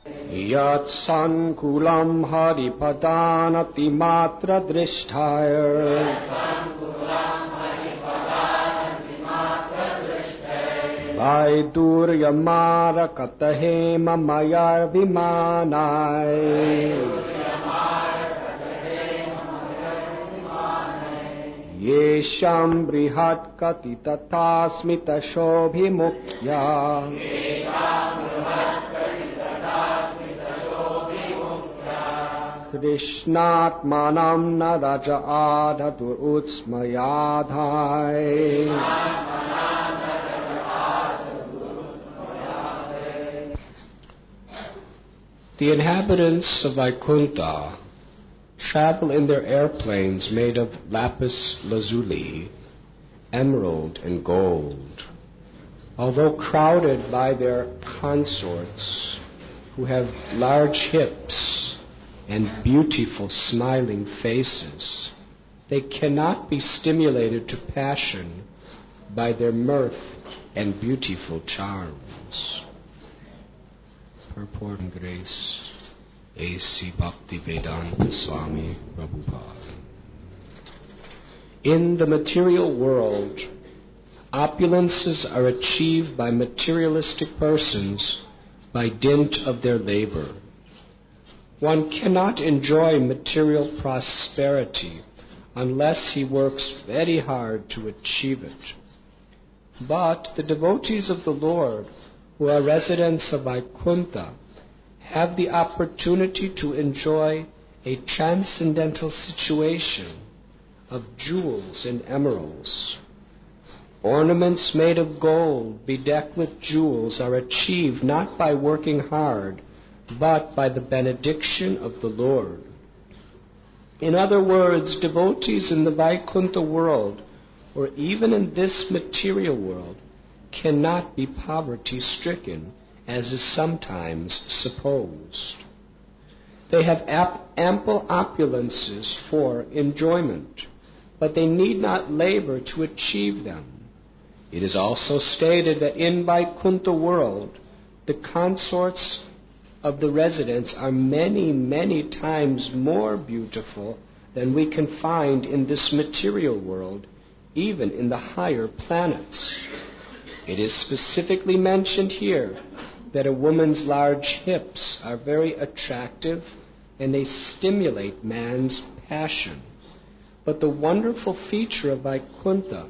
Yat sankulam haripadanati matra drishtaya Vaiduryamara katahema mayar vimanai Yesham brihat kati tatasmita shobhimukhya Krishnatmanam na raja adhatur utsmayadhai The inhabitants of Vaikuntha travel in their airplanes made of lapis lazuli, emerald and gold. Although crowded by their consorts, who have large hips and beautiful smiling faces, they cannot be stimulated to passion by their mirth and beautiful charms. Purport and Grace, A.C. Bhaktivedanta Swami Prabhupada. In the material world, opulences are achieved by materialistic persons by dint of their labor. One cannot enjoy material prosperity unless he works very hard to achieve it. But the devotees of the Lord, who are residents of Vaikuntha, have the opportunity to enjoy a transcendental situation of jewels and emeralds. Ornaments made of gold, bedecked with jewels, are achieved not by working hard, but by the benediction of the Lord. In other words, devotees in the Vaikuntha world, or even in this material world, cannot be poverty-stricken, as is sometimes supposed. They have ample opulences for enjoyment, but they need not labor to achieve them. It is also stated that in Vaikuntha world, the consorts of the residents are many, many times more beautiful than we can find in this material world, even in the higher planets. It is specifically mentioned here that a woman's large hips are very attractive and they stimulate man's passion. But the wonderful feature of Vaikuntha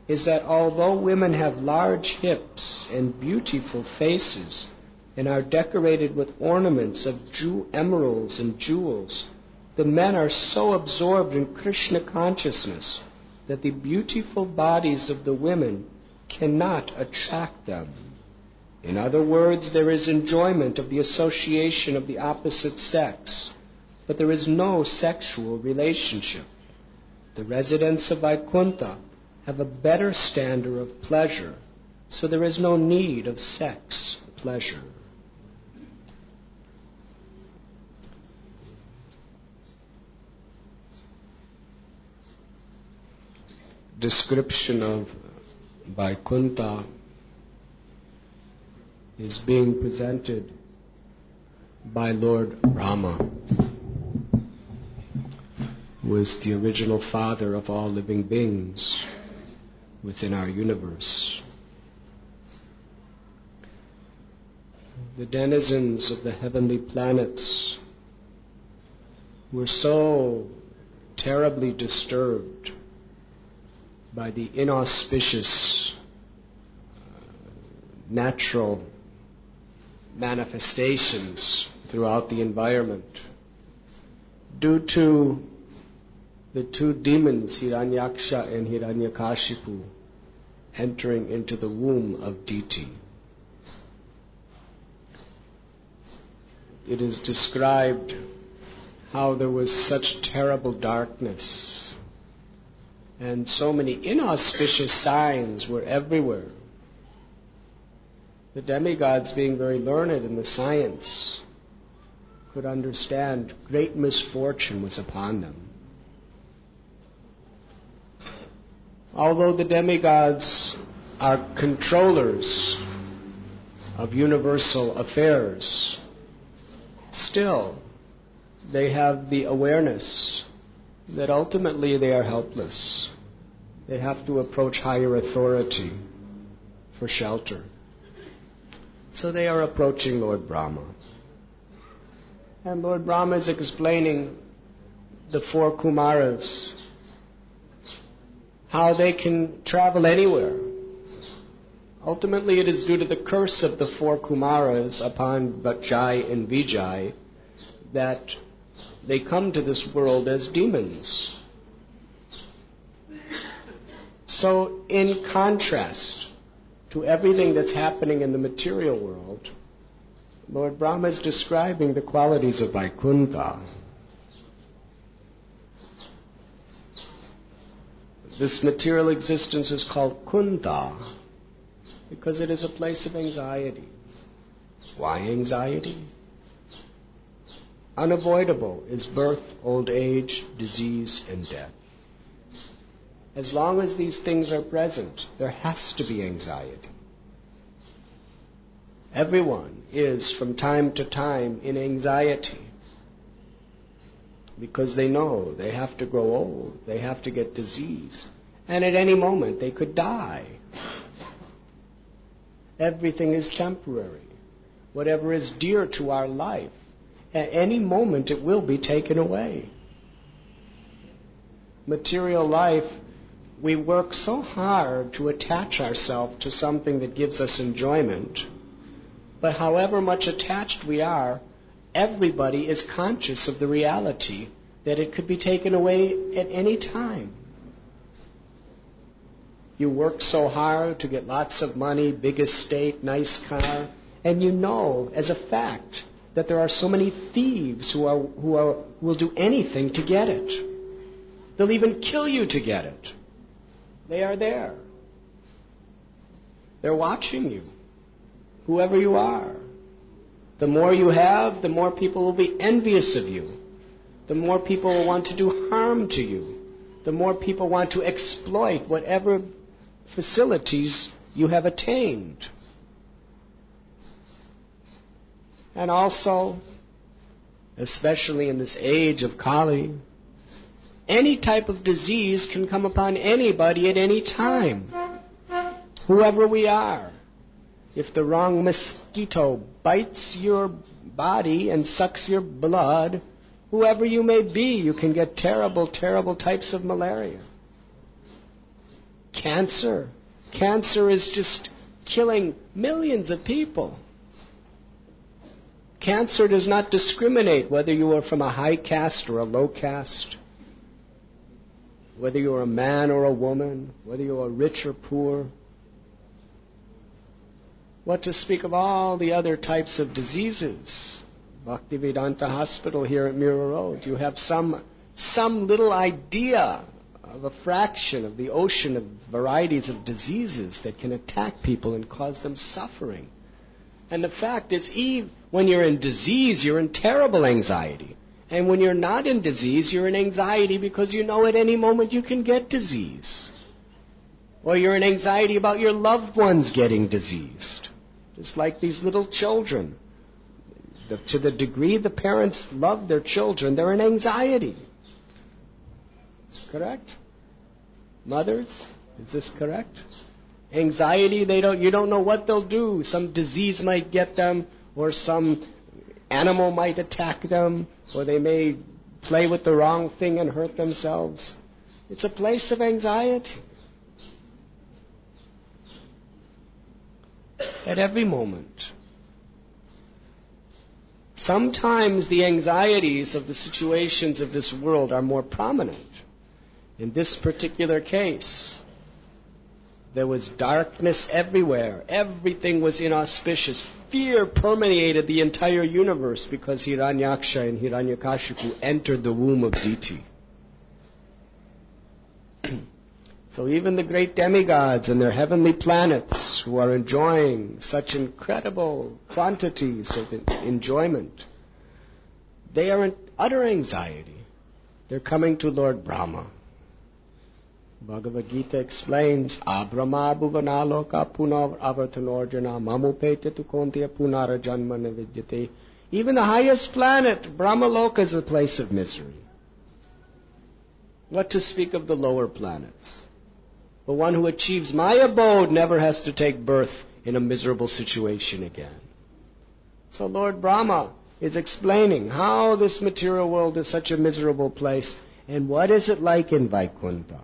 is that although women have large hips and beautiful faces and are decorated with ornaments of emeralds and jewels, the men are so absorbed in Krishna consciousness that the beautiful bodies of the women cannot attract them. In other words, there is enjoyment of the association of the opposite sex, but there is no sexual relationship. The residents of Vaikuntha have a better standard of pleasure, so there is no need of sex pleasure. Description of Vaikuntha is being presented by Lord Brahma, who is the original father of all living beings within our universe. The denizens of the heavenly planets were so terribly disturbed by the inauspicious natural manifestations throughout the environment due to the two demons, Hiranyaksha and Hiranyakashipu, entering into the womb of Diti. It is described how there was such terrible darkness and so many inauspicious signs were everywhere. The demigods, being very learned in the science, could understand great misfortune was upon them. Although the demigods are controllers of universal affairs, Still, they have the awareness that ultimately they are helpless. They have to approach higher authority for shelter. So they are approaching Lord Brahma. And Lord Brahma is explaining the four Kumaras, how they can travel anywhere. Ultimately, it is due to the curse of the four Kumaras upon Jai and Vijay that they come to this world as demons. So, in contrast to everything that's happening in the material world, Lord Brahma is describing the qualities of Vaikuntha. This material existence is called Kuntha because it is a place of anxiety. Why anxiety? Unavoidable is birth, old age, disease, and death. As long as these things are present, there has to be anxiety. Everyone is, from time to time, in anxiety because they know they have to grow old, they have to get disease, and at any moment they could die. Everything is temporary. Whatever is dear to our life, at any moment it will be taken away. Material life, we work so hard to attach ourselves to something that gives us enjoyment, but however much attached we are, everybody is conscious of the reality that it could be taken away at any time. You work so hard to get lots of money, big estate, nice car, and you know as a fact that there are so many thieves who will do anything to get it. They'll even kill you to get it. They are there. They're watching you, whoever you are. The more you have, the more people will be envious of you. The more people will want to do harm to you. The more people want to exploit whatever facilities you have attained. And also, especially in this age of Kali, any type of disease can come upon anybody at any time, whoever we are. If the wrong mosquito bites your body and sucks your blood, whoever you may be, you can get terrible, terrible types of malaria. Cancer. Cancer is just killing millions of people. Cancer does not discriminate whether you are from a high caste or a low caste, whether you're a man or a woman, whether you are rich or poor. What to speak of all the other types of diseases? Bhaktivedanta Hospital here at Mira Road, you have some little idea of a fraction of the ocean of varieties of diseases that can attack people and cause them suffering. And the fact is, when you're in disease, you're in terrible anxiety. And when you're not in disease, you're in anxiety because you know at any moment you can get disease. Or you're in anxiety about your loved ones getting diseased. Just like these little children. To the degree the parents love their children, they're in anxiety. Correct? Mothers, is this correct? Anxiety, you don't know what they'll do. Some disease might get them, or some animal might attack them, or they may play with the wrong thing and hurt themselves. It's a place of anxiety. At every moment. Sometimes the anxieties of the situations of this world are more prominent. In this particular case, there was darkness everywhere. Everything was inauspicious. Fear permeated the entire universe because Hiranyaksha and Hiranyakashipu entered the womb of Diti. So even the great demigods and their heavenly planets who are enjoying such incredible quantities of enjoyment, they are in utter anxiety. They're coming to Lord Brahma. Bhagavad Gita explains, Abrahma bhuvanaloka punar avartanorjana mamupete tu kontya punara janma navidyate Even the highest planet, Brahmaloka, is a place of misery. What to speak of the lower planets? The one who achieves my abode never has to take birth in a miserable situation again. So Lord Brahma is explaining how this material world is such a miserable place, and what is it like in Vaikuntha.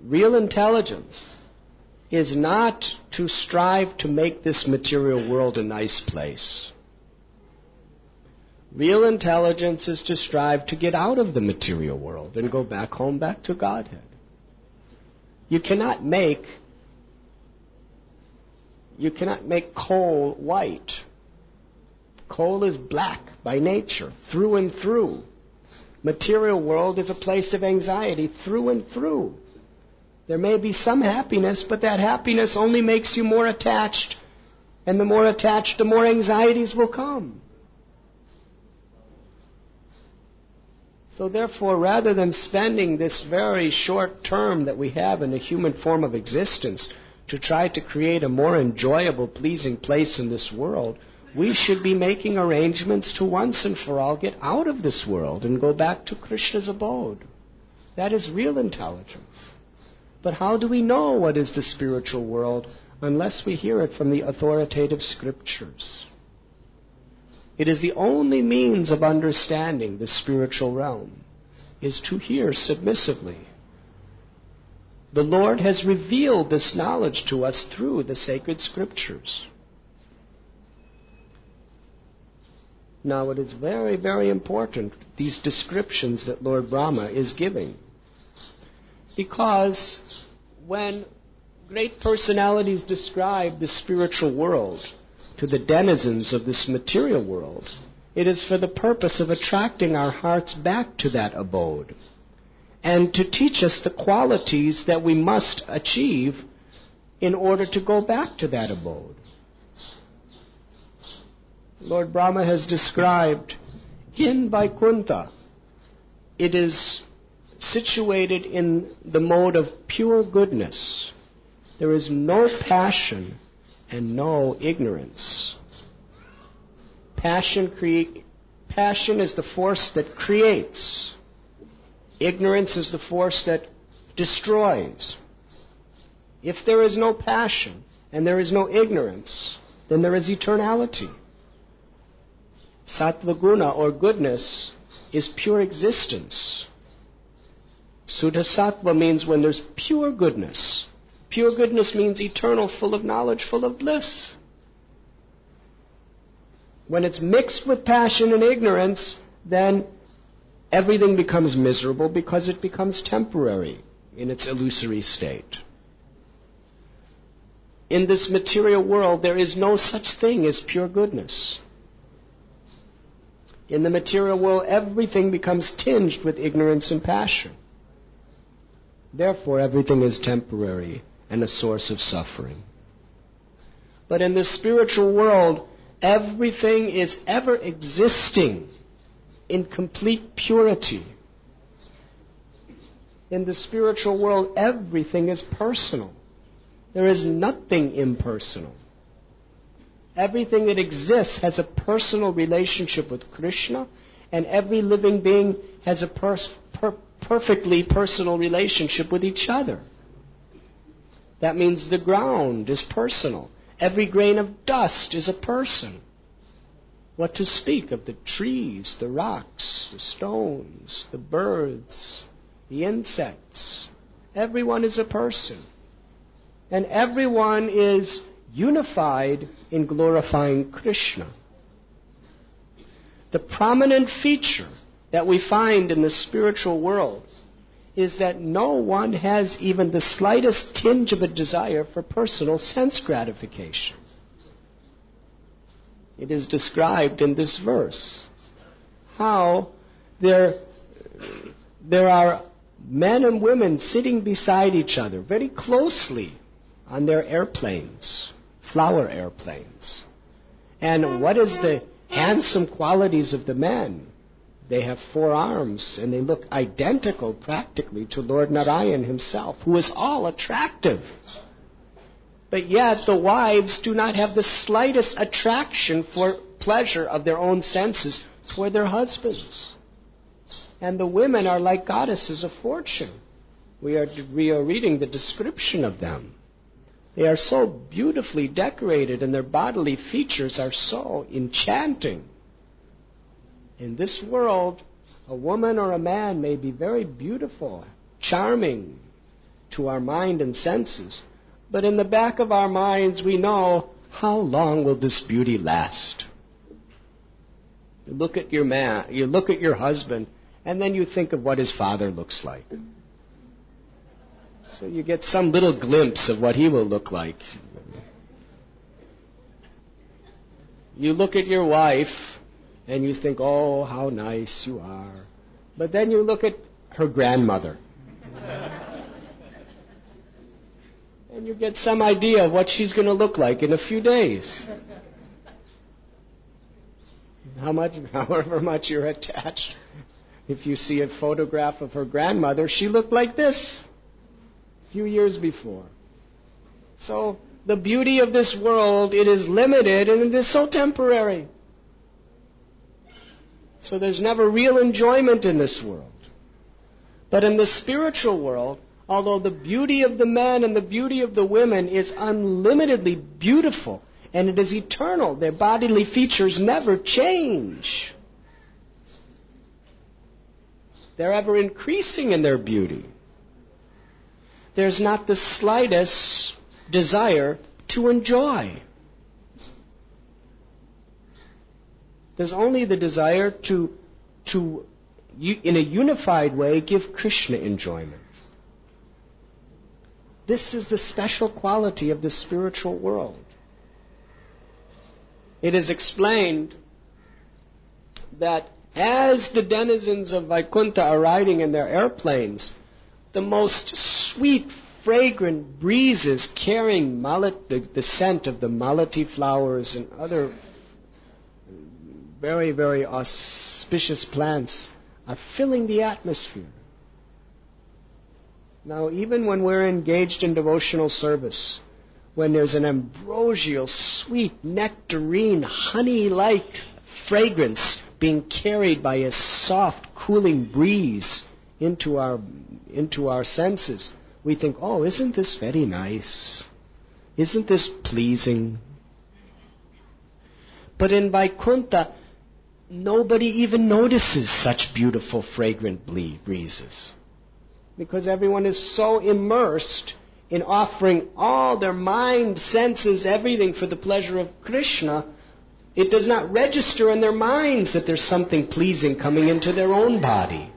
Real intelligence is not to strive to make this material world a nice place. Real intelligence is to strive to get out of the material world and go back home, back to Godhead. You cannot make coal white. Coal is black by nature, through and through. Material world is a place of anxiety through and through. There may be some happiness, but that happiness only makes you more attached. And the more attached, the more anxieties will come. So therefore, rather than spending this very short term that we have in the human form of existence to try to create a more enjoyable, pleasing place in this world, we should be making arrangements to once and for all get out of this world and go back to Krishna's abode. That is real intelligence. But how do we know what is the spiritual world unless we hear it from the authoritative scriptures? It is the only means of understanding the spiritual realm, is to hear submissively. The Lord has revealed this knowledge to us through the sacred scriptures. Now it is very, very important, these descriptions that Lord Brahma is giving. Because when great personalities describe the spiritual world to the denizens of this material world, it is for the purpose of attracting our hearts back to that abode and to teach us the qualities that we must achieve in order to go back to that abode. Lord Brahma has described in Vaikuntha, it is situated in the mode of pure goodness. There is no passion and no ignorance. Passion is the force that creates. Ignorance is the force that destroys. If there is no passion and there is no ignorance, then there is eternality. Sattva-guna, or goodness, is pure existence. Suddha-sattva means when there's pure goodness. Pure goodness means eternal, full of knowledge, full of bliss. When it's mixed with passion and ignorance, then everything becomes miserable because it becomes temporary in its illusory state. In this material world, there is no such thing as pure goodness. In the material world, everything becomes tinged with ignorance and passion. Therefore, everything is temporary and a source of suffering. But in the spiritual world, everything is ever existing in complete purity. In the spiritual world, everything is personal. There is nothing impersonal. Everything that exists has a personal relationship with Krishna, and every living being has a perfectly personal relationship with each other. That means the ground is personal. Every grain of dust is a person. What to speak of the trees, the rocks, the stones, the birds, the insects? Everyone is a person. And everyone is unified in glorifying Krishna. The prominent feature that we find in the spiritual world is that no one has even the slightest tinge of a desire for personal sense gratification. It is described in this verse how there are men and women sitting beside each other very closely on their airplanes, flower airplanes. And what is the handsome qualities of the men? They have 4 arms, and they look identical practically to Lord Narayan himself, who is all attractive. But yet the wives do not have the slightest attraction for pleasure of their own senses toward their husbands. And the women are like goddesses of fortune. We are reading the description of them. They are so beautifully decorated and their bodily features are so enchanting. In this world, a woman or a man may be very beautiful, charming to our mind and senses, but in the back of our minds we know, how long will this beauty last? You look at your man, you look at your husband, and then you think of what his father looks like. So you get some little glimpse of what he will look like. You look at your wife, and you think, oh, how nice you are. But then you look at her grandmother. And you get some idea of what she's going to look like in a few days. However much you're attached. If you see a photograph of her grandmother, she looked like this a few years before. So the beauty of this world, it is limited and it is so temporary. So there's never real enjoyment in this world. But in the spiritual world, although the beauty of the men and the beauty of the women is unlimitedly beautiful, and it is eternal, their bodily features never change. They're ever increasing in their beauty. There's not the slightest desire to enjoy. There's only the desire to, in a unified way, give Krishna enjoyment. This is the special quality of the spiritual world. It is explained that as the denizens of Vaikuntha are riding in their airplanes, the most sweet, fragrant breezes carrying the scent of the malati flowers and other very, very auspicious plants are filling the atmosphere. Now, even when we're engaged in devotional service, when there's an ambrosial, sweet, nectarine, honey-like fragrance being carried by a soft, cooling breeze into our senses, we think, oh, isn't this very nice? Isn't this pleasing? But in Vaikuntha, nobody even notices such beautiful, fragrant breezes. Because everyone is so immersed in offering all their mind, senses, everything for the pleasure of Krishna, it does not register in their minds that there's something pleasing coming into their own body.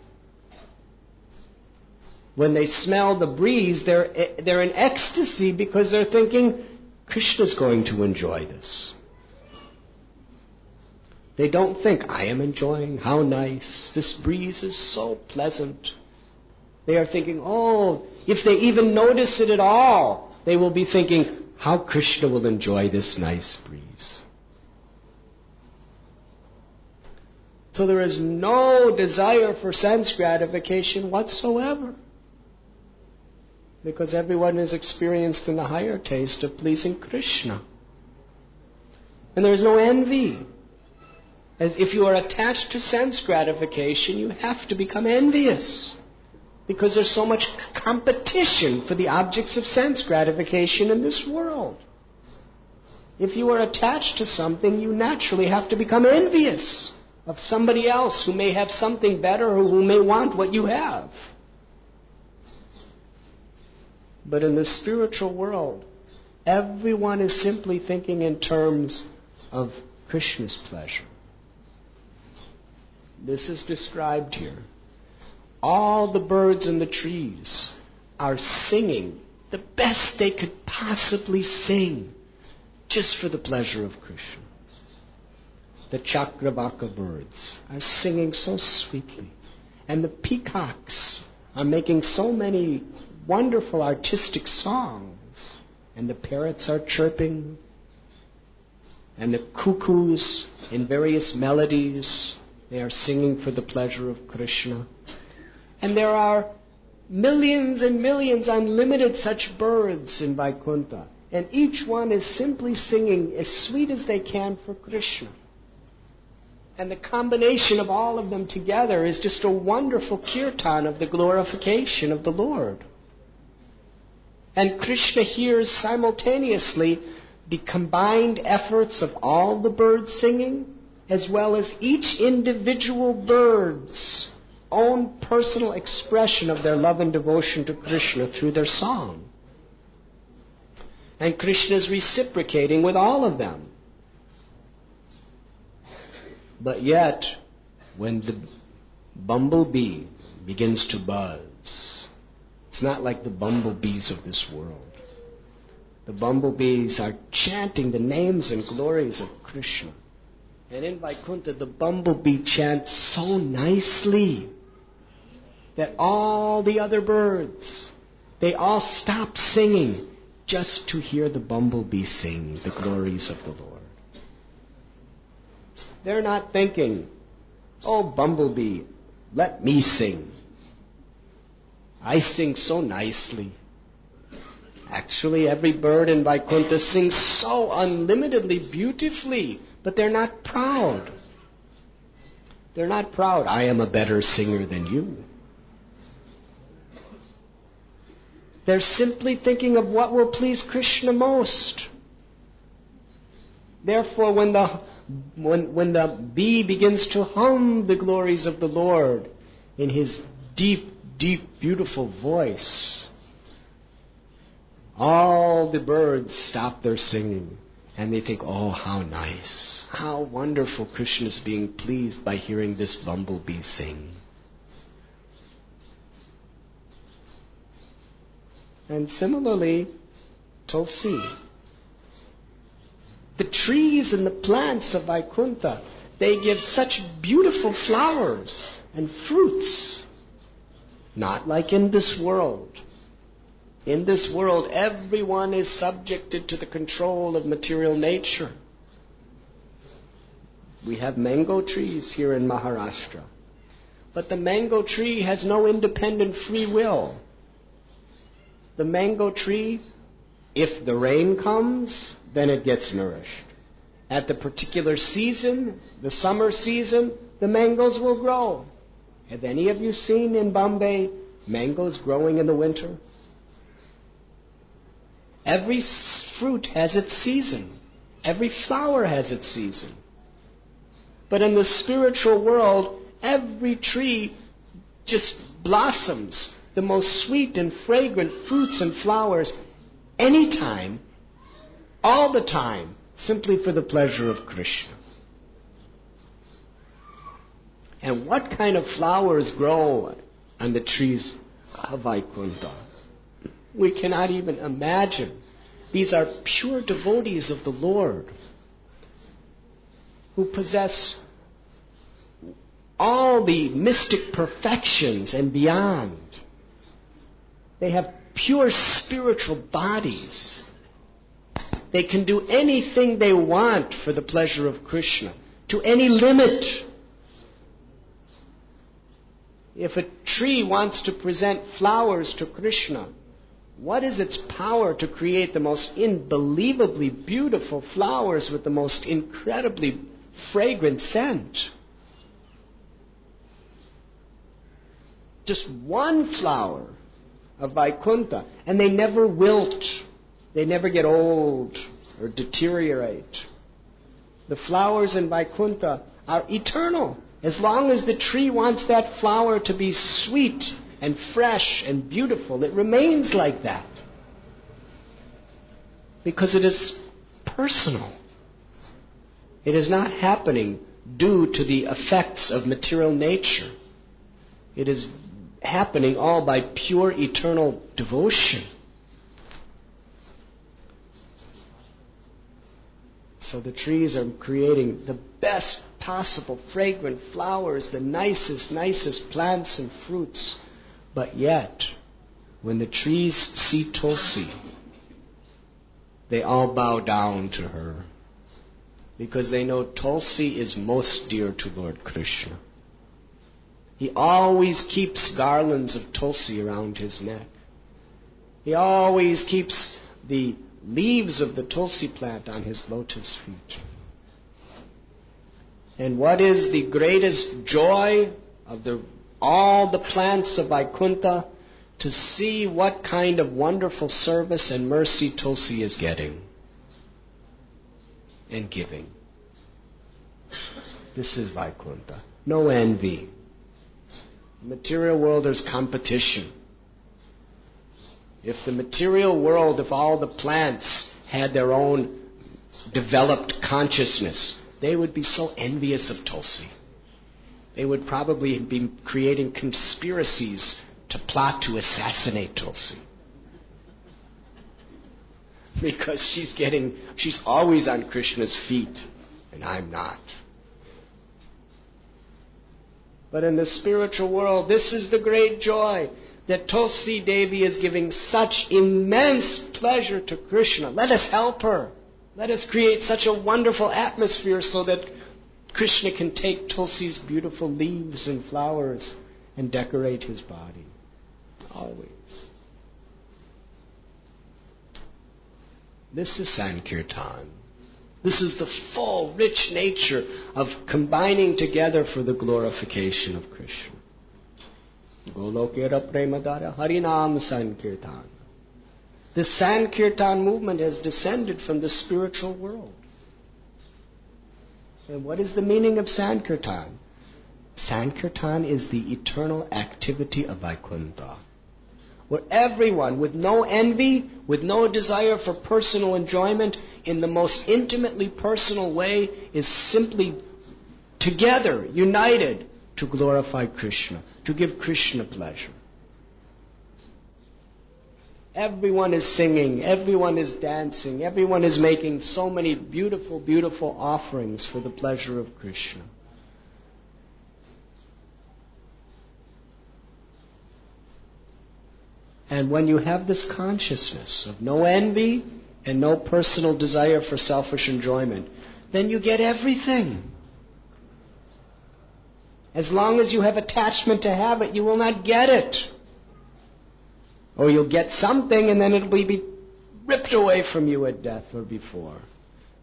When they smell the breeze, they're in ecstasy because they're thinking, Krishna's going to enjoy this. They don't think, I am enjoying, how nice, this breeze is so pleasant. They are thinking, oh, if they even notice it at all, they will be thinking, how Krishna will enjoy this nice breeze. So there is no desire for sense gratification whatsoever. Because everyone is experienced in the higher taste of pleasing Krishna. And there is no envy. If you are attached to sense gratification, you have to become envious. Because there's so much competition for the objects of sense gratification in this world. If you are attached to something, you naturally have to become envious of somebody else who may have something better or who may want what you have. But in the spiritual world, everyone is simply thinking in terms of Krishna's pleasure. This is described here. All the birds in the trees are singing the best they could possibly sing just for the pleasure of Krishna. The Chakravaka birds are singing so sweetly. And the peacocks are making so many wonderful artistic songs. And the parrots are chirping. And the cuckoos in various melodies, they are singing for the pleasure of Krishna. And there are millions and millions, unlimited such birds in Vaikuntha. And each one is simply singing as sweet as they can for Krishna. And the combination of all of them together is just a wonderful kirtan of the glorification of the Lord. And Krishna hears simultaneously the combined efforts of all the birds singing, as well as each individual bird's own personal expression of their love and devotion to Krishna through their song. And Krishna is reciprocating with all of them. But yet, when the bumblebee begins to buzz, it's not like the bumblebees of this world. The bumblebees are chanting the names and glories of Krishna. And in Vaikuntha, the bumblebee chants so nicely that all the other birds, they all stop singing just to hear the bumblebee sing the glories of the Lord. They're not thinking, oh, bumblebee, let me sing. I sing so nicely. Actually, every bird in Vaikuntha sings so unlimitedly beautifully, but they're not proud. They're not proud. I am a better singer than you. They're simply thinking of what will please Krishna most. Therefore, when the bee begins to hum the glories of the Lord in his deep, deep, beautiful voice, all the birds stop their singing and they think, oh, how nice, how wonderful Krishna is being pleased by hearing this bumblebee sing. And similarly, Tulsi. The trees and the plants of Vaikuntha, they give such beautiful flowers and fruits. Not like in this world. In this world, everyone is subjected to the control of material nature. We have mango trees here in Maharashtra. But the mango tree has no independent free will. The mango tree, if the rain comes, then it gets nourished. At the particular season, the summer season, the mangoes will grow. Have any of you seen in Bombay mangoes growing in the winter? Every fruit has its season. Every flower has its season. But in the spiritual world, every tree just blossoms the most sweet and fragrant fruits and flowers anytime, all the time, simply for the pleasure of Krishna. And what kind of flowers grow on the trees of Vaikuntha? We cannot even imagine. These are pure devotees of the Lord who possess all the mystic perfections and beyond. They have pure spiritual bodies. They can do anything they want for the pleasure of Krishna, to any limit. If a tree wants to present flowers to Krishna, what is its power to create the most unbelievably beautiful flowers with the most incredibly fragrant scent? Just one flower of Vaikuntha, and they never wilt. They never get old or deteriorate. The flowers in Vaikuntha are eternal. As long as the tree wants that flower to be sweet and fresh and beautiful, it remains like that. Because it is personal. It is not happening due to the effects of material nature. It is happening all by pure eternal devotion. So the trees are creating the best possible fragrant flowers, the nicest plants and fruits. But yet, when the trees see Tulsi, they all bow down to her, because they know Tulsi is most dear to Lord Krishna. He always keeps garlands of Tulsi around his neck. He always keeps the leaves of the tulsi plant on his lotus feet. And what is the greatest joy of all the plants of Vaikuntha? To see what kind of wonderful service and mercy tulsi is getting and giving. This is Vaikuntha. No envy. In the material world, there's competition. If the material world, if all the plants had their own developed consciousness, they would be so envious of tulsi. They would probably be creating conspiracies to plot to assassinate tulsi. Because she's always on Krishna's feet, and I'm not. But in the spiritual world, this is the great joy, that Tulsi Devi is giving such immense pleasure to Krishna. Let us help her. Let us create such a wonderful atmosphere so that Krishna can take Tulsi's beautiful leaves and flowers and decorate his body. Always. This is Sankirtan. This is the full, rich nature of combining together for the glorification of Krishna. Golokera Premadara Harinam Sankirtan. The Sankirtan movement has descended from the spiritual world. And what is the meaning of Sankirtan? Sankirtan is the eternal activity of Vaikuntha, where everyone, with no envy, with no desire for personal enjoyment, in the most intimately personal way, is simply together, united, to glorify Krishna, to give Krishna pleasure. Everyone is singing, everyone is dancing, everyone is making so many beautiful, beautiful offerings for the pleasure of Krishna. And when you have this consciousness of no envy and no personal desire for selfish enjoyment, then you get everything. As long as you have attachment to have it, you will not get it. Or you'll get something and then it'll be ripped away from you at death or before.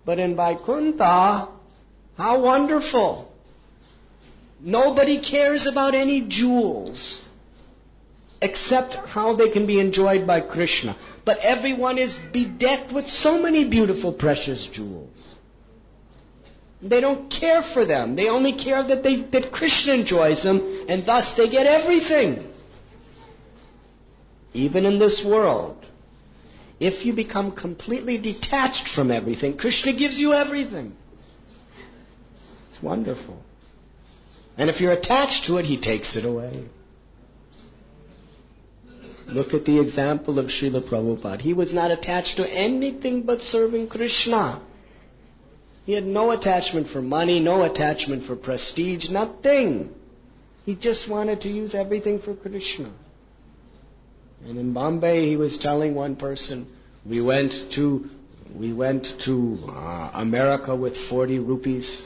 But in Vaikuntha, how wonderful. Nobody cares about any jewels except how they can be enjoyed by Krishna. But everyone is bedecked with so many beautiful, precious jewels. They don't care for them. They only care that Krishna enjoys them, and thus they get everything. Even in this world, if you become completely detached from everything, Krishna gives you everything. It's wonderful. And if you're attached to it, he takes it away. Look at the example of Srila Prabhupada. He was not attached to anything but serving Krishna. He had no attachment for money, no attachment for prestige, nothing. He just wanted to use everything for Krishna. And in Bombay, he was telling one person, we went to America with 40 rupees.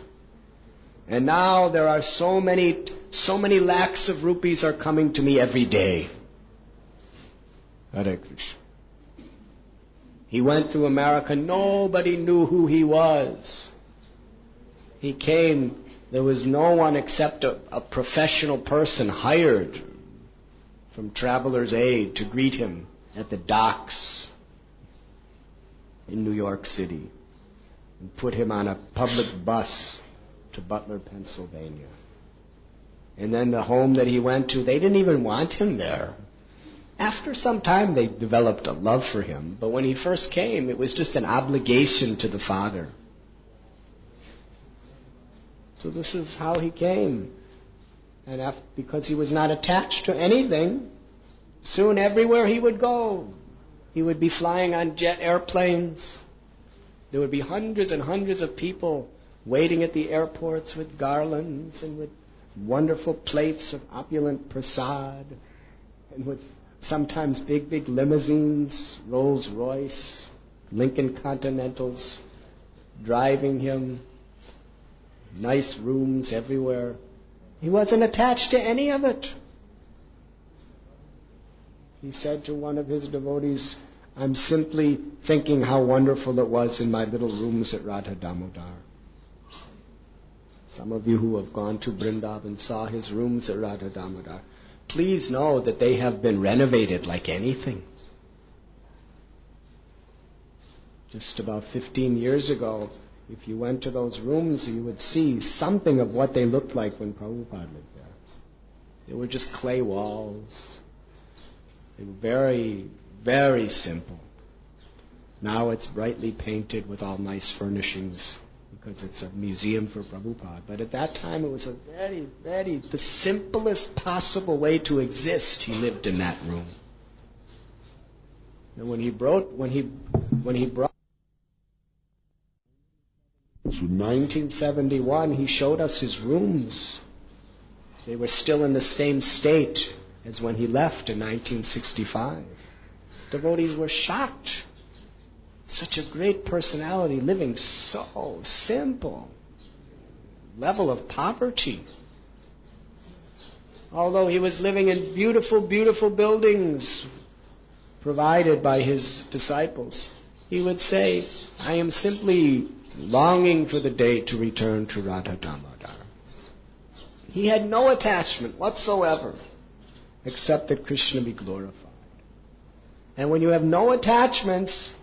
And now there are so many lakhs of rupees are coming to me every day. Hare Krishna. He went to America, nobody knew who he was. He came, there was no one except a professional person hired from Traveler's Aid to greet him at the docks in New York City and put him on a public bus to Butler, Pennsylvania. And then the home that he went to, they didn't even want him there. After some time, they developed a love for him. But when he first came, it was just an obligation to the father. So this is how he came. And because he was not attached to anything, soon everywhere he would go, he would be flying on jet airplanes. There would be hundreds and hundreds of people waiting at the airports with garlands and with wonderful plates of opulent prasad and with sometimes big, big limousines, Rolls Royce, Lincoln Continentals, driving him, nice rooms everywhere. He wasn't attached to any of it. He said to one of his devotees, I'm simply thinking how wonderful it was in my little rooms at Radha Damodar. Some of you who have gone to Vrindavan saw his rooms at Radha Damodar. Please know that they have been renovated like anything. Just about 15 years ago, if you went to those rooms, you would see something of what they looked like when Prabhupada lived there. They were just clay walls. They were very, very simple. Now it's brightly painted with all nice furnishings because it's a museum for Prabhupada. But at that time it was a the simplest possible way to exist. He lived in that room. And when he brought in 1971, he showed us his rooms. They were still in the same state as when he left in 1965. Devotees were shocked. Such a great personality, living so simple. Level of poverty. Although he was living in beautiful, beautiful buildings provided by his disciples, he would say, I am simply longing for the day to return to Radha Damodar. He had no attachment whatsoever except that Krishna be glorified. And when you have no attachments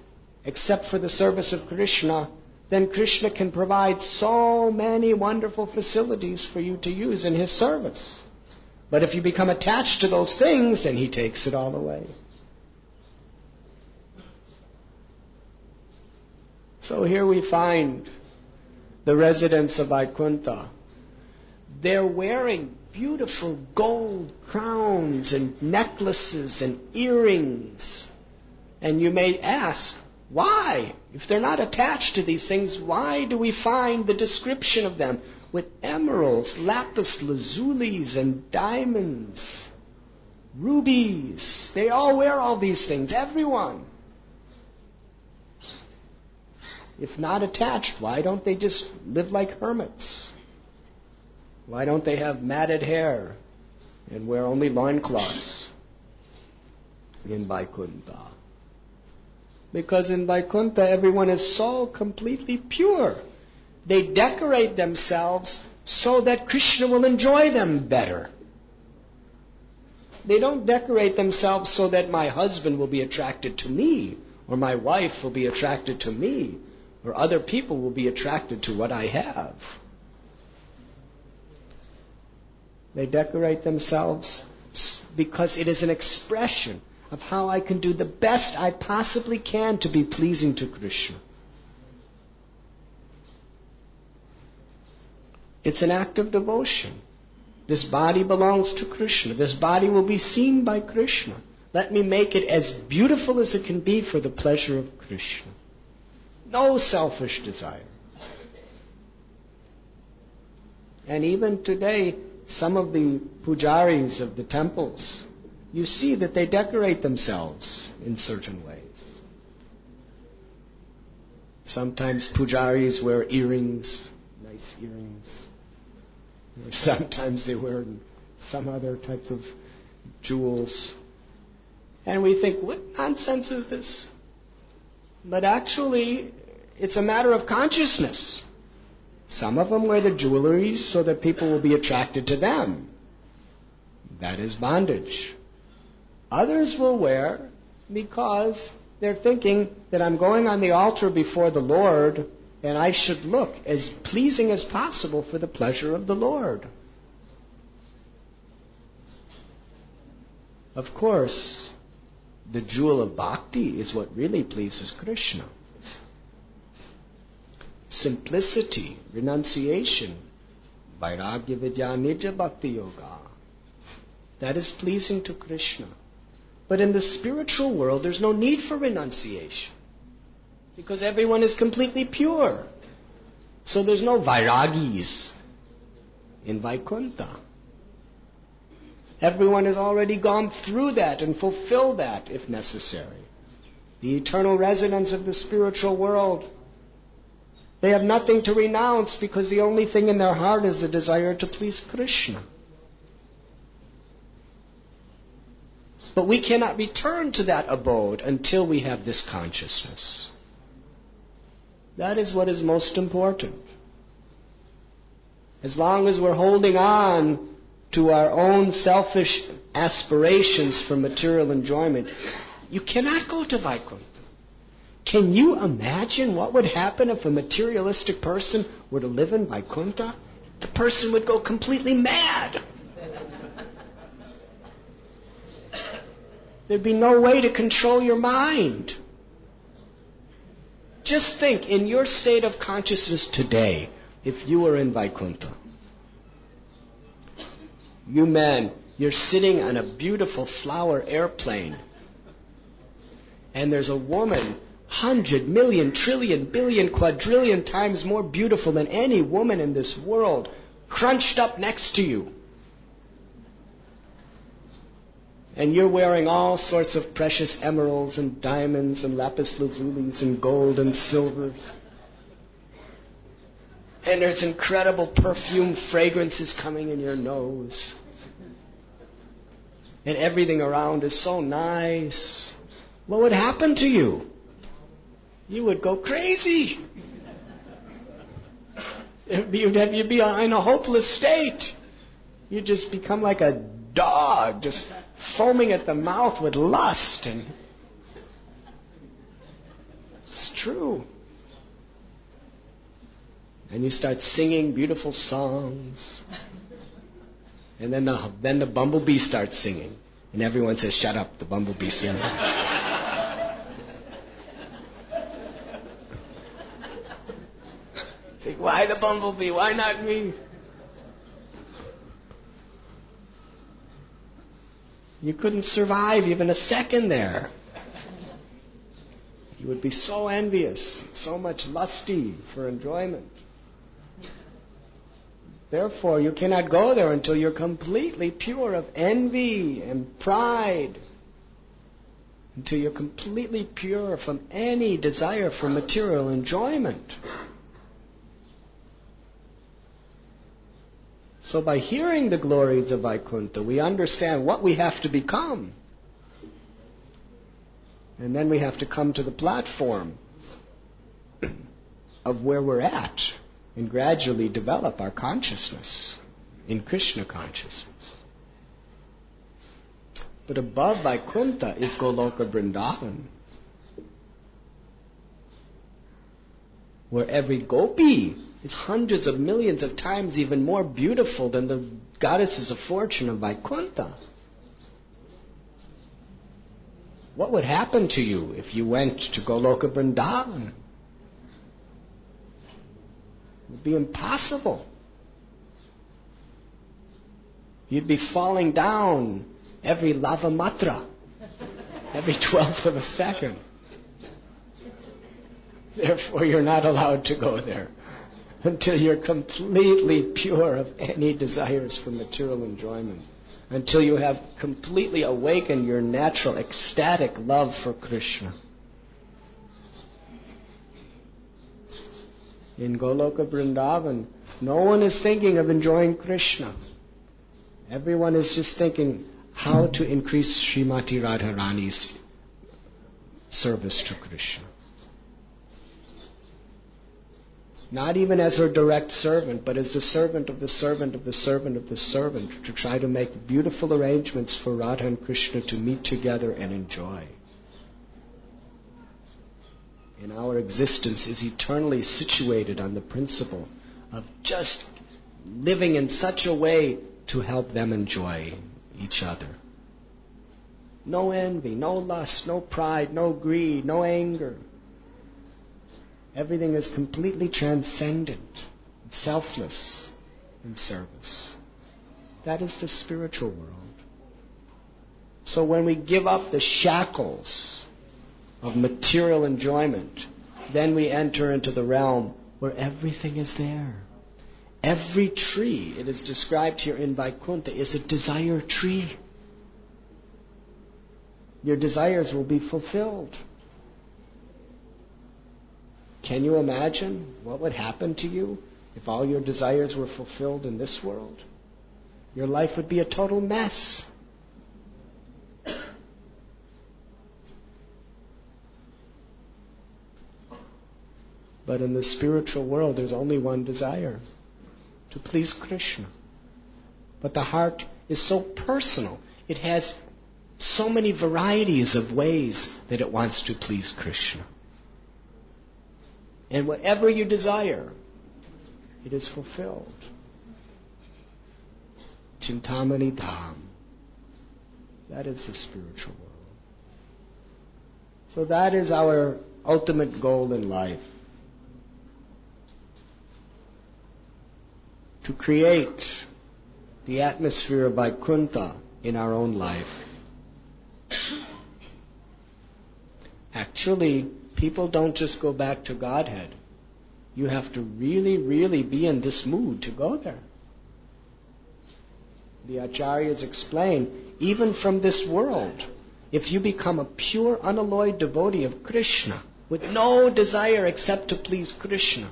except for the service of Krishna, then Krishna can provide so many wonderful facilities for you to use in his service. But if you become attached to those things, then he takes it all away. So here we find the residents of Vaikuntha. They're wearing beautiful gold crowns and necklaces and earrings. And you may ask, why? If they're not attached to these things, why do we find the description of them with emeralds, lapis, lazulis, and diamonds, rubies? They all wear all these things, everyone. If not attached, why don't they just live like hermits? Why don't they have matted hair and wear only loincloths in Vaikuntha? Because in Vaikuntha, everyone is so completely pure. They decorate themselves so that Krishna will enjoy them better. They don't decorate themselves so that my husband will be attracted to me, or my wife will be attracted to me, or other people will be attracted to what I have. They decorate themselves because it is an expression of how I can do the best I possibly can to be pleasing to Krishna. It's an act of devotion. This body belongs to Krishna. This body will be seen by Krishna. Let me make it as beautiful as it can be for the pleasure of Krishna. No selfish desire. And even today, some of the pujaris of the temples, you see that they decorate themselves in certain ways. Sometimes pujaris wear earrings, nice earrings. Or sometimes they wear some other types of jewels. And we think, what nonsense is this? But actually, it's a matter of consciousness. Some of them wear the jewelry so that people will be attracted to them. That is bondage. Others will wear because they're thinking that I'm going on the altar before the Lord and I should look as pleasing as possible for the pleasure of the Lord. Of course, the jewel of bhakti is what really pleases Krishna. Simplicity, renunciation, vairagya vidya nija bhakti yoga. That is pleasing to Krishna. But in the spiritual world, there's no need for renunciation. Because everyone is completely pure. So there's no vairagis in Vaikuntha. Everyone has already gone through that and fulfilled that if necessary. The eternal residents of the spiritual world, they have nothing to renounce because the only thing in their heart is the desire to please Krishna. But we cannot return to that abode until we have this consciousness. That is what is most important. As long as we're holding on to our own selfish aspirations for material enjoyment, you cannot go to Vaikuntha. Can you imagine what would happen if a materialistic person were to live in Vaikuntha? The person would go completely mad. There'd be no way to control your mind. Just think, in your state of consciousness today, if you were in Vaikuntha, you men, you're sitting on a beautiful flower airplane, and there's a woman 100 million, trillion, billion, quadrillion times more beautiful than any woman in this world, crunched up next to you. And you're wearing all sorts of precious emeralds and diamonds and lapis lazulis and gold and silvers. And there's incredible perfume fragrances coming in your nose. And everything around is so nice. What would happen to you? You would go crazy. You'd be in a hopeless state. You'd just become like a dog, just foaming at the mouth with lust. And it's true. And you start singing beautiful songs. And then the bumblebee starts singing. And everyone says, "Shut up, the bumblebee's singing." Think, why the bumblebee? Why not me? You couldn't survive even a second there. You would be so envious, so much lusty for enjoyment. Therefore, you cannot go there until you're completely pure of envy and pride. Until you're completely pure from any desire for material enjoyment. So by hearing the glories of Vaikuntha, we understand what we have to become. And then we have to come to the platform of where we're at and gradually develop our consciousness in Krishna consciousness. But above Vaikuntha is Goloka Vrindavan, where every gopi is hundreds of millions of times even more beautiful than the goddesses of fortune of Vaikuntha. What would happen to you if you went to Goloka Vrindavan? It would be impossible. You'd be falling down every lava matra, every 12th of a second. Therefore, you're not allowed to go there until you're completely pure of any desires for material enjoyment, until you have completely awakened your natural ecstatic love for Krishna. In Goloka Vrindavan, no one is thinking of enjoying Krishna. Everyone is just thinking how to increase Srimati Radharani's service to Krishna. Not even as her direct servant, but as the servant of the servant of the servant of the servant, to try to make beautiful arrangements for Radha and Krishna to meet together and enjoy. And our existence is eternally situated on the principle of just living in such a way to help them enjoy each other. No envy, no lust, no pride, no greed, no anger. Everything is completely transcendent, selfless in service. That is the spiritual world. So when we give up the shackles of material enjoyment, then we enter into the realm where everything is there. Every tree, it is described here in Vaikuntha, is a desire tree. Your desires will be fulfilled. Can you imagine what would happen to you if all your desires were fulfilled in this world? Your life would be a total mess. But in the spiritual world, there's only one desire, to please Krishna. But the heart is so personal. It has so many varieties of ways that it wants to please Krishna. And whatever you desire, it is fulfilled. Chintamani Dham. That is the spiritual world. So that is our ultimate goal in life. To create the atmosphere of Vaikuntha in our own life. Actually, people don't just go back to Godhead. You have to really, really be in this mood to go there. The Acharyas explain, even from this world, if you become a pure, unalloyed devotee of Krishna, with no desire except to please Krishna,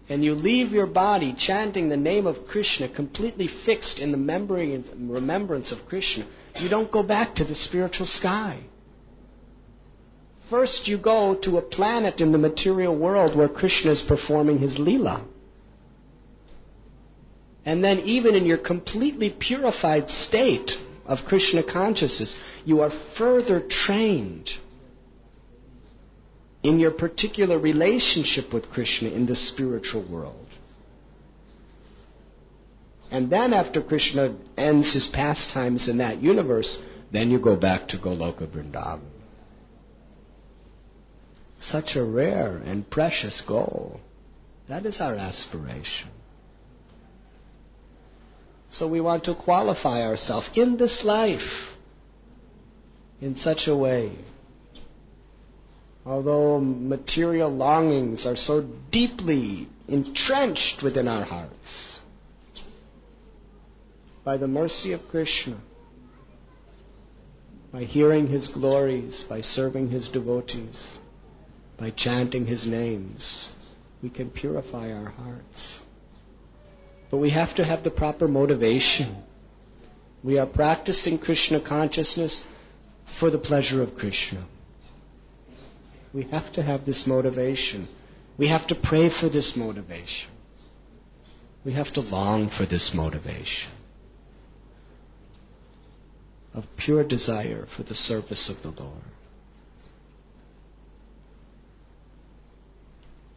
and you leave your body chanting the name of Krishna, completely fixed in the memory and remembrance of Krishna, you don't go back to the spiritual sky. First you go to a planet in the material world where Krishna is performing his Leela. And then even in your completely purified state of Krishna consciousness, you are further trained in your particular relationship with Krishna in the spiritual world. And then after Krishna ends his pastimes in that universe, then you go back to Goloka Vrindavan. Such a rare and precious goal. That is our aspiration. So we want to qualify ourselves in this life in such a way. Although material longings are so deeply entrenched within our hearts, by the mercy of Krishna, by hearing his glories, by serving his devotees, by chanting his names, we can purify our hearts. But we have to have the proper motivation. We are practicing Krishna consciousness for the pleasure of Krishna. We have to have this motivation. We have to pray for this motivation. We have to long for this motivation of pure desire for the service of the Lord.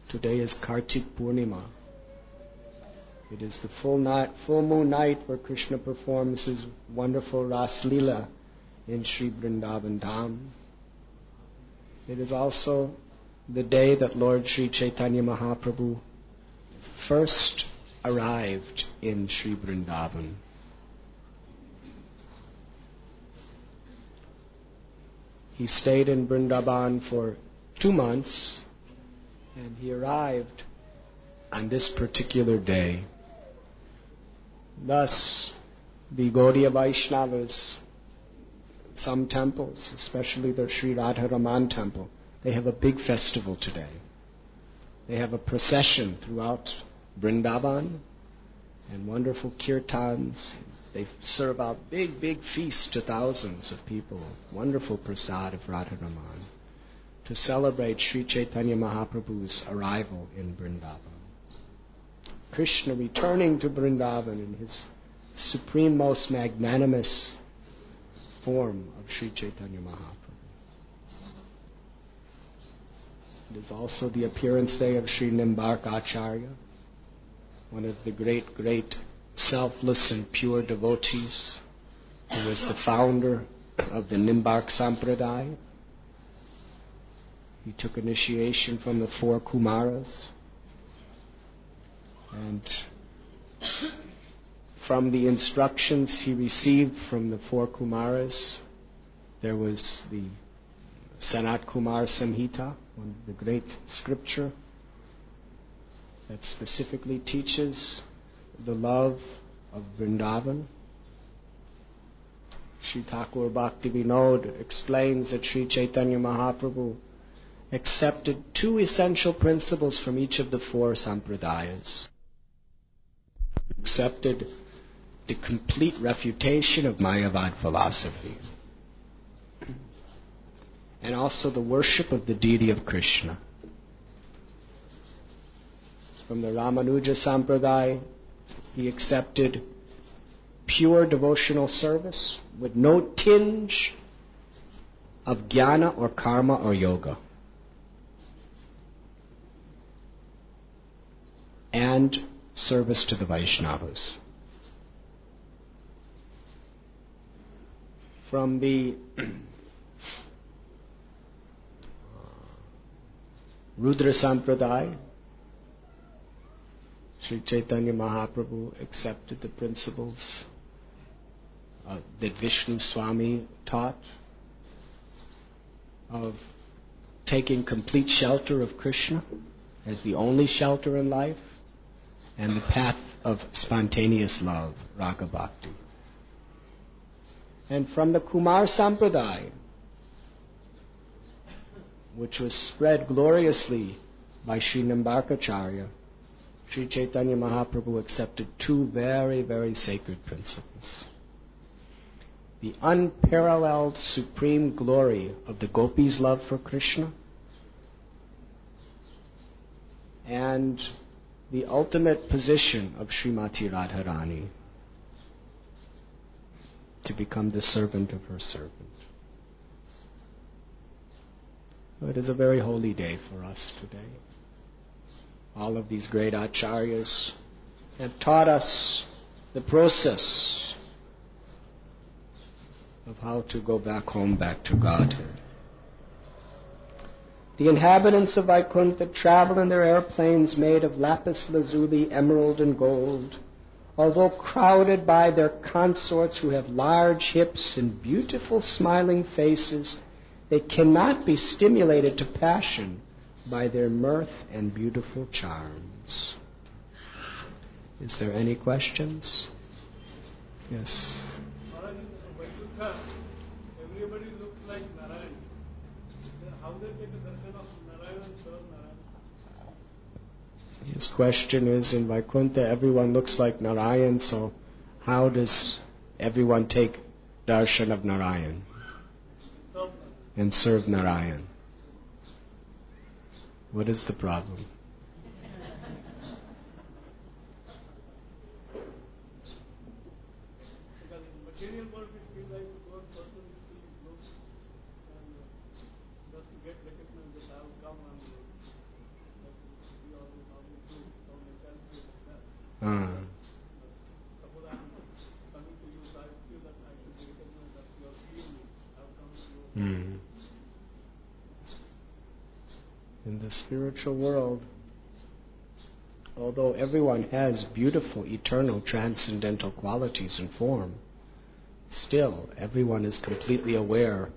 Today is Kartik Purnima. It is the full moon night where Krishna performs his wonderful Ras Leela in Sri Vrindavan Dham. It is also the day that Lord Sri Chaitanya Mahaprabhu first arrived in Sri Vrindavan. He stayed in Vrindavan for 2 months, and he arrived on this particular day. Thus, the Gaudiya Vaishnavas, some temples, especially the Sri Radharaman temple, they have a big festival today. They have a procession throughout Vrindavan and wonderful kirtans. They serve out big, big feasts to thousands of people. Wonderful prasad of Radharaman to celebrate Sri Chaitanya Mahaprabhu's arrival in Vrindavan. Krishna returning to Vrindavan in his supreme, most magnanimous form of Sri Chaitanya Mahaprabhu. It is also the appearance day of Sri Nimbark Acharya, one of the great, great selfless and pure devotees who was the founder of the Nimbark Sampradaya. He took initiation from the 4 Kumaras, and from the instructions he received from the 4 Kumaras, there was the Sanat Kumar Samhita, one of the great scripture that specifically teaches the love of Vrindavan. Sri Thakur Bhakti Vinod explains that Sri Chaitanya Mahaprabhu accepted 2 essential principles from each of the 4 sampradayas. He accepted the complete refutation of Mayavad philosophy, and also the worship of the deity of Krishna. From the Ramanuja Sampradaya, he accepted pure devotional service with no tinge of jnana or karma or yoga. And service to the Vaishnavas. From the Rudra Sampradaya, Sri Chaitanya Mahaprabhu accepted the principles that Vishnu Swami taught of taking complete shelter of Krishna as the only shelter in life, and the path of spontaneous love, Raga Bhakti. And from the Kumar Sampradaya, which was spread gloriously by Sri Nimbarkacharya, Sri Chaitanya Mahaprabhu accepted two very, very sacred principles. The unparalleled supreme glory of the gopis' love for Krishna, and the ultimate position of Srimati Radharani, to become the servant of her servant. So it is a very holy day for us today. All of these great acharyas have taught us the process of how to go back home, back to Godhead. The inhabitants of Vaikuntha travel in their airplanes made of lapis, lazuli, emerald, and gold. Although crowded by their consorts who have large hips and beautiful smiling faces, they cannot be stimulated to passion by their mirth and beautiful charms. Is there any questions? Yes. Everybody looks like Narayan. How they take a darshan of Narayan and serve Narayan? His question is, in Vaikuntha everyone looks like Narayan, so how does everyone take darshan of Narayan and serve Narayan? What is the problem? Because in material world we feel like God personally looks and just to get recognized that I will come and we always do some mentality like that. Suppose I am coming to you, so I feel that I should be recognized that you are seeing me. I have come to you. In the spiritual world, although everyone has beautiful, eternal, transcendental qualities and form, still everyone is completely aware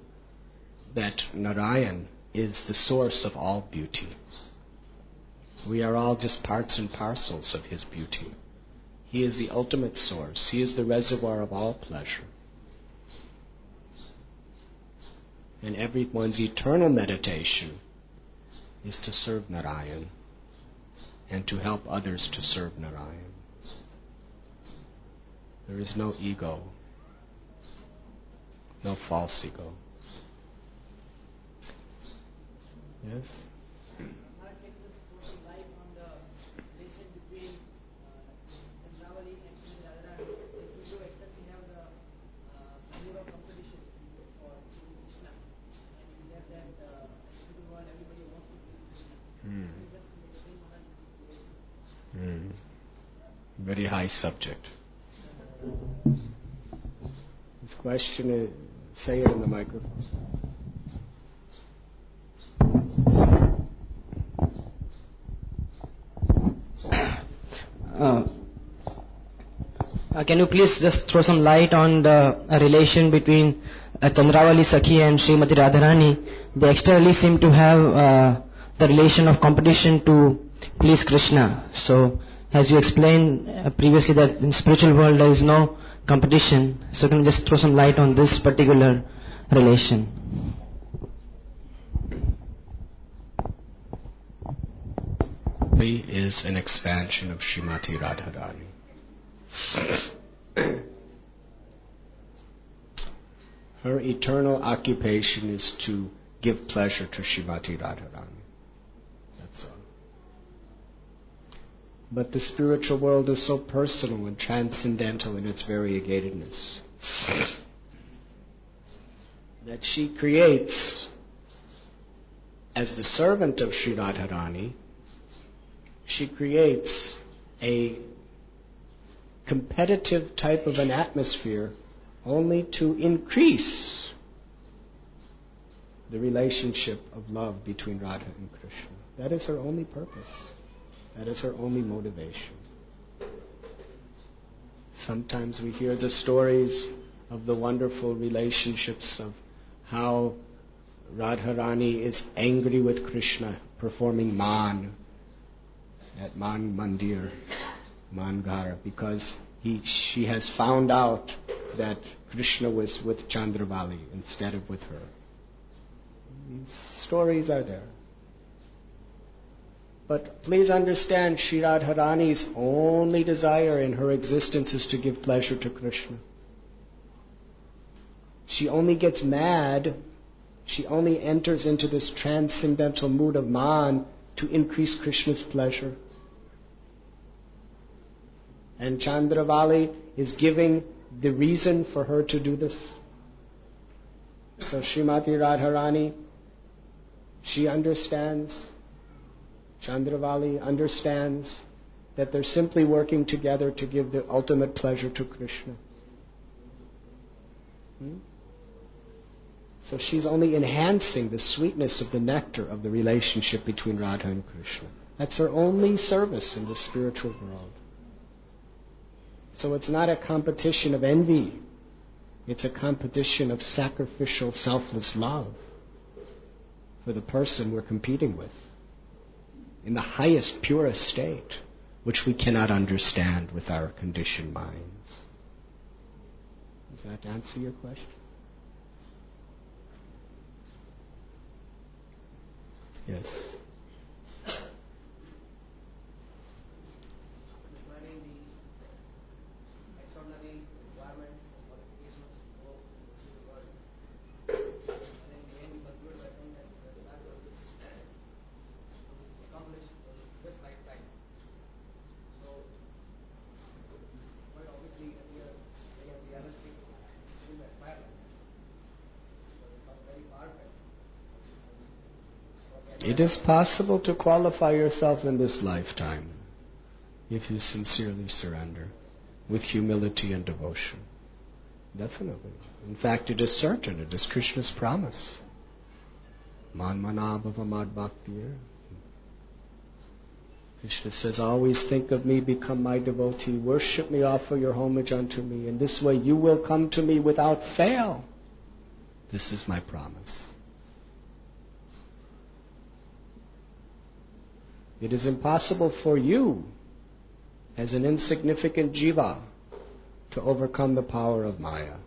that Narayan is the source of all beauty. We are all just parts and parcels of his beauty. He is the ultimate source. He is the reservoir of all pleasure. And everyone's eternal meditation is to serve Narayan and to help others to serve Narayan. There is no ego, no false ego. Yes? Very high subject. This question is, say it in the microphone. Can you please just throw some light on the relation between Chandravali Sakhi and Srimati Radharani? They externally seem to have the relation of competition to please Krishna. So, as you explained previously that in spiritual world there is no competition. So can you just throw some light on this particular relation? He is an expansion of Srimati Radharani. Her eternal occupation is to give pleasure to Srimati Radharani. That's all. But the spiritual world is so personal and transcendental in its variegatedness that she creates, as the servant of Sri Radharani, she creates a competitive type of an atmosphere only to increase the relationship of love between Radha and Krishna. That is her only purpose. That is her only motivation. Sometimes we hear the stories of the wonderful relationships of how Radharani is angry with Krishna performing Man at Man Mandir, Mangara, because she has found out that Krishna was with Chandravali instead of with her. These stories are there. But please understand, Sri Radharani's only desire in her existence is to give pleasure to Krishna. She only gets mad, she only enters into this transcendental mood of Man to increase Krishna's pleasure. And Chandravali is giving the reason for her to do this. So Srimati Radharani, she understands, Chandravali understands that they're simply working together to give the ultimate pleasure to Krishna. So she's only enhancing the sweetness of the nectar of the relationship between Radha and Krishna. That's her only service in the spiritual world. So it's not a competition of envy. It's a competition of sacrificial, selfless love for the person we're competing with in the highest, purest state, which we cannot understand with our conditioned minds. Does that answer your question? Yes. It is possible to qualify yourself in this lifetime if you sincerely surrender with humility and devotion. Definitely. In fact, it is certain. It is Krishna's promise. Man manabhava mad bhaktir. Krishna says, always think of me, become my devotee, worship me, offer your homage unto me. In this way you will come to me without fail. This is my promise. It is impossible for you, as an insignificant jiva, to overcome the power of Maya.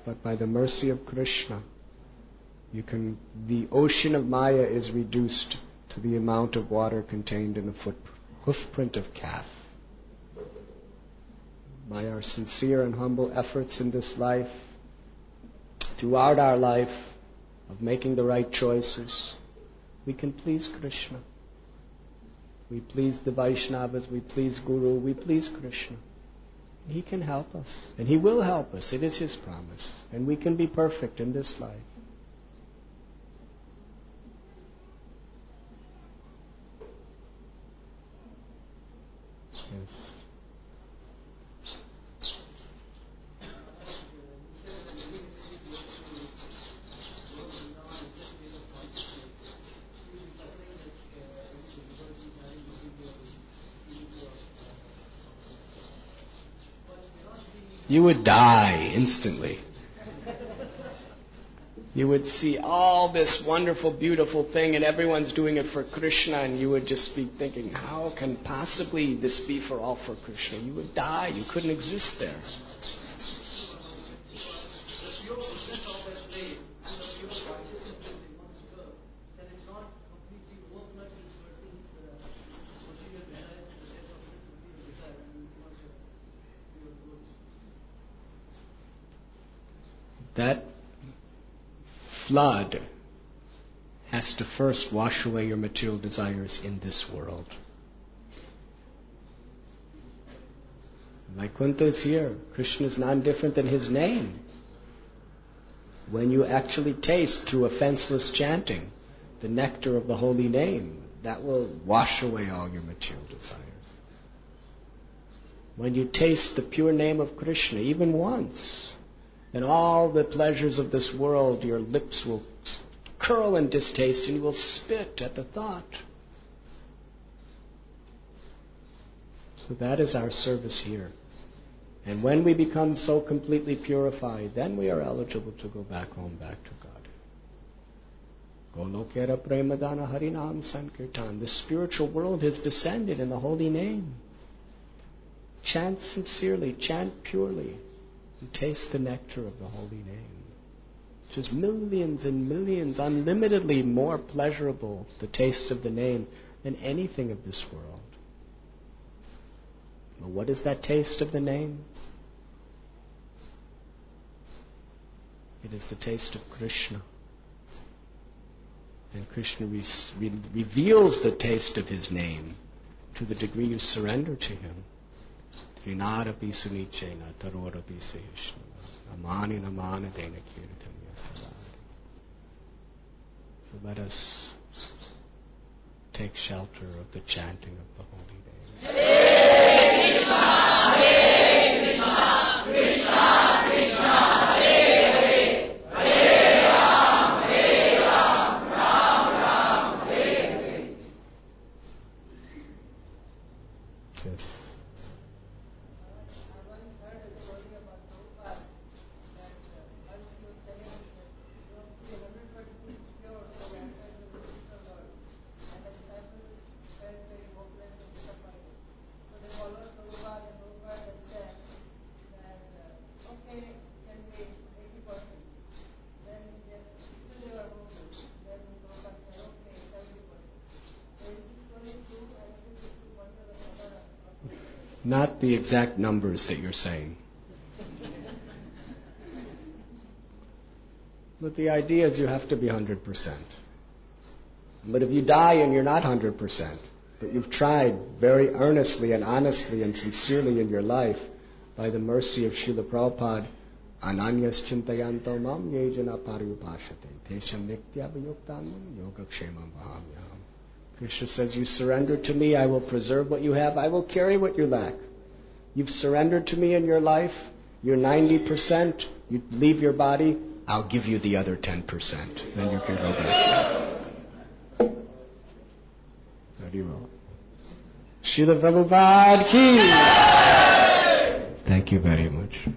But by the mercy of Krishna, the ocean of Maya is reduced to the amount of water contained in a hoofprint of calf. By our sincere and humble efforts in this life, throughout our life, of making the right choices, we can please Krishna. We please the Vaishnavas, we please Guru, we please Krishna. He can help us, and He will help us. It is His promise. And we can be perfect in this life. Yes. You would die instantly. You would see all this wonderful, beautiful thing, and everyone's doing it for Krishna, and you would just be thinking, how can possibly this be for all for Krishna? You would die. You couldn't exist there. That flood has to first wash away your material desires in this world. Vaikuntha is here. Krishna is not different than his name. When you actually taste through offenseless chanting the nectar of the holy name, that will wash away all your material desires. When you taste the pure name of Krishna, even once, then all the pleasures of this world, your lips will curl in distaste and you will spit at the thought. So that is our service here. And when we become so completely purified, then we are eligible to go back home, back to God. Golokera Premadana Harinam Sankirtan. The spiritual world has descended in the holy name. Chant sincerely, chant purely, and taste the nectar of the holy name. Which is millions and millions, unlimitedly more pleasurable, the taste of the name, than anything of this world. Well, what is that taste of the name? It is the taste of Krishna. And Krishna reveals the taste of his name to the degree you surrender to him. Trinarapi sunichena tarorapi sehishna amani namana dena kirtam yasalari. So let us take shelter of the chanting of the holy name. Hare Krishna, Hare Krishna, Krishna Krishna, Hare Hare, Hare Ram, Hare Ram, Ram Ram, Hare Hare. Yes. Not the exact numbers that you're saying. But the idea is you have to be 100%. But if you die and you're not 100%, but you've tried very earnestly and honestly and sincerely in your life, by the mercy of Srila Prabhupada, Ananyas Chintayanto Mam Yejana Pariyupashate Tesham Nityabhayuktanam Yogakshemam Vahamyam. Krishna says, you surrender to me, I will preserve what you have, I will carry what you lack. You've surrendered to me in your life, you're 90%, you leave your body, I'll give you the other 10%. Then you can go back. Very well. Srila Prabhupada ki. Thank you very much.